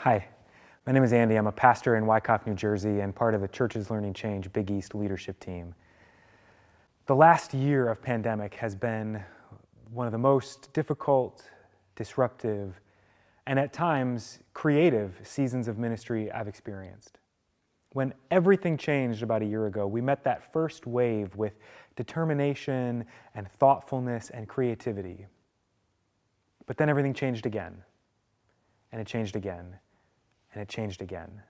Hi, my name is Andy. I'm a pastor in Wyckoff, New Jersey, and part of the Churches Learning Change Big East leadership team. The last year of pandemic has been one of the most difficult, disruptive, and at times creative seasons of ministry I've experienced. When everything changed about a year ago, we met that first wave with determination and thoughtfulness and creativity. But then everything changed again, and it changed again, and it changed again.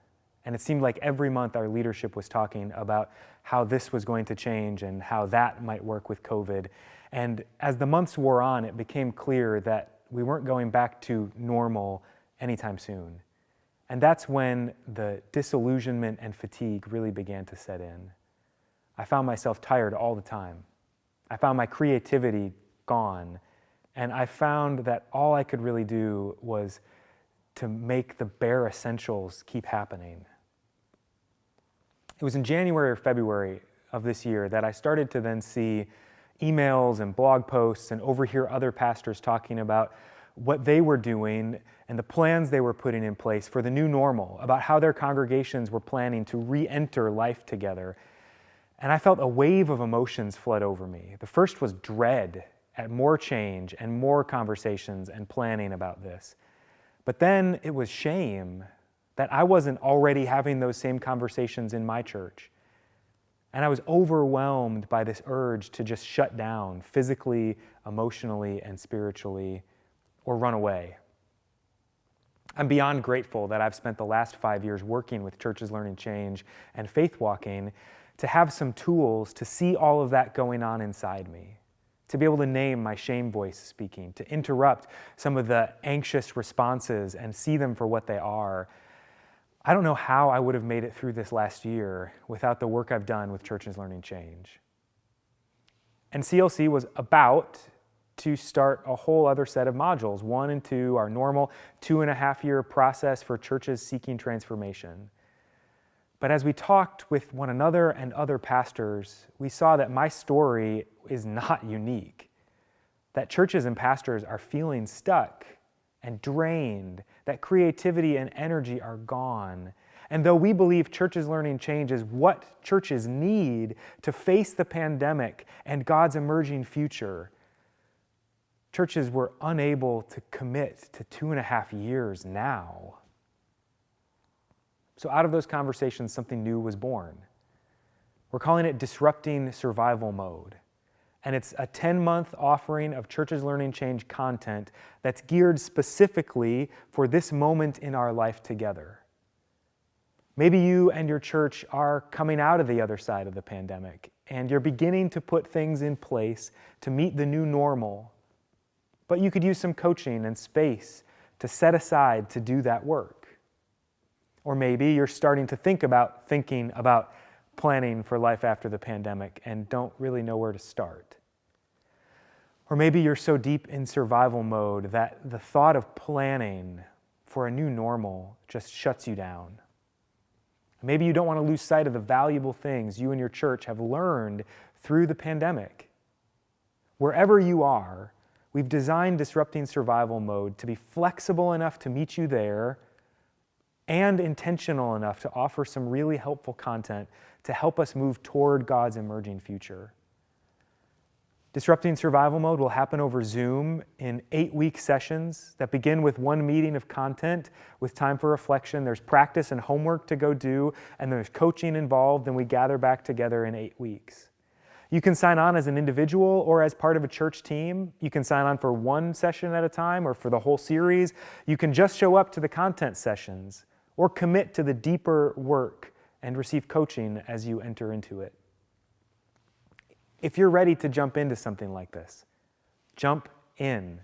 And it seemed like every month our leadership was talking about how this was going to change and how that might work with COVID. And as the months wore on, it became clear that we weren't going back to normal anytime soon. And that's when the disillusionment and fatigue really began to set in. I found myself tired all the time. I found my creativity gone. And I found that all I could really do was to make the bare essentials keep happening. It was in January or February of this year that I started to then see emails and blog posts and overhear other pastors talking about what they were doing and the plans they were putting in place for the new normal, about how their congregations were planning to re-enter life together. And I felt a wave of emotions flood over me. The first was dread at more change and more conversations and planning about this. But then it was shame that I wasn't already having those same conversations in my church. And I was overwhelmed by this urge to just shut down physically, emotionally, and spiritually, or run away. I'm beyond grateful that I've spent the last 5 years working with Churches Learning Change and Faith Walking to have some tools to see all of that going on inside me, to be able to name my shame voice speaking, to interrupt some of the anxious responses and see them for what they are. I don't know how I would have made it through this last year without the work I've done with Churches Learning Change. And CLC was about to start a whole other set of modules, 1 and 2, our normal 2.5-year process for churches seeking transformation. But as we talked with one another and other pastors, we saw that my story is not unique, that churches and pastors are feeling stuck and drained, that creativity and energy are gone. And though we believe Churches Learning Change is what churches need to face the pandemic and God's emerging future, churches were unable to commit to 2.5 years now. So out of those conversations, something new was born. We're calling it Disrupting Survival Mode. And it's a 10-month offering of Churches Learning Change content that's geared specifically for this moment in our life together. Maybe you and your church are coming out of the other side of the pandemic, and you're beginning to put things in place to meet the new normal. But you could use some coaching and space to set aside to do that work. Or maybe you're starting to thinking about planning for life after the pandemic and don't really know where to start. Or maybe you're so deep in survival mode that the thought of planning for a new normal just shuts you down. Maybe you don't want to lose sight of the valuable things you and your church have learned through the pandemic. Wherever you are, we've designed Disrupting Survival Mode to be flexible enough to meet you there and intentional enough to offer some really helpful content to help us move toward God's emerging future. Disrupting Survival Mode will happen over Zoom in 8-week sessions that begin with 1 meeting of content with time for reflection. There's practice and homework to go do, and there's coaching involved, and we gather back together in 8 weeks. You can sign on as an individual or as part of a church team. You can sign on for 1 session at a time or for the whole series. You can just show up to the content sessions or commit to the deeper work and receive coaching as you enter into it. If you're ready to jump into something like this, jump in.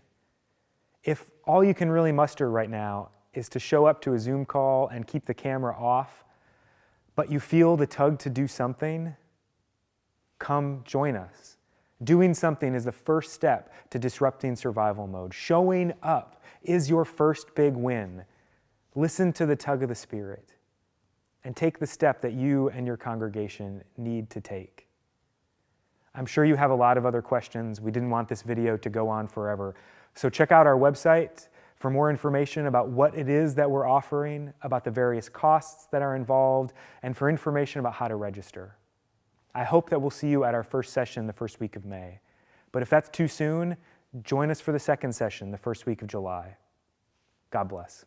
If all you can really muster right now is to show up to a Zoom call and keep the camera off, but you feel the tug to do something, come join us. Doing something is the first step to disrupting survival mode. Showing up is your first big win. Listen to the tug of the Spirit and take the step that you and your congregation need to take. I'm sure you have a lot of other questions. We didn't want this video to go on forever. So check out our website for more information about what it is that we're offering, about the various costs that are involved, and for information about how to register. I hope that we'll see you at our first session the first week of May. But if that's too soon, join us for the second session the first week of July. God bless.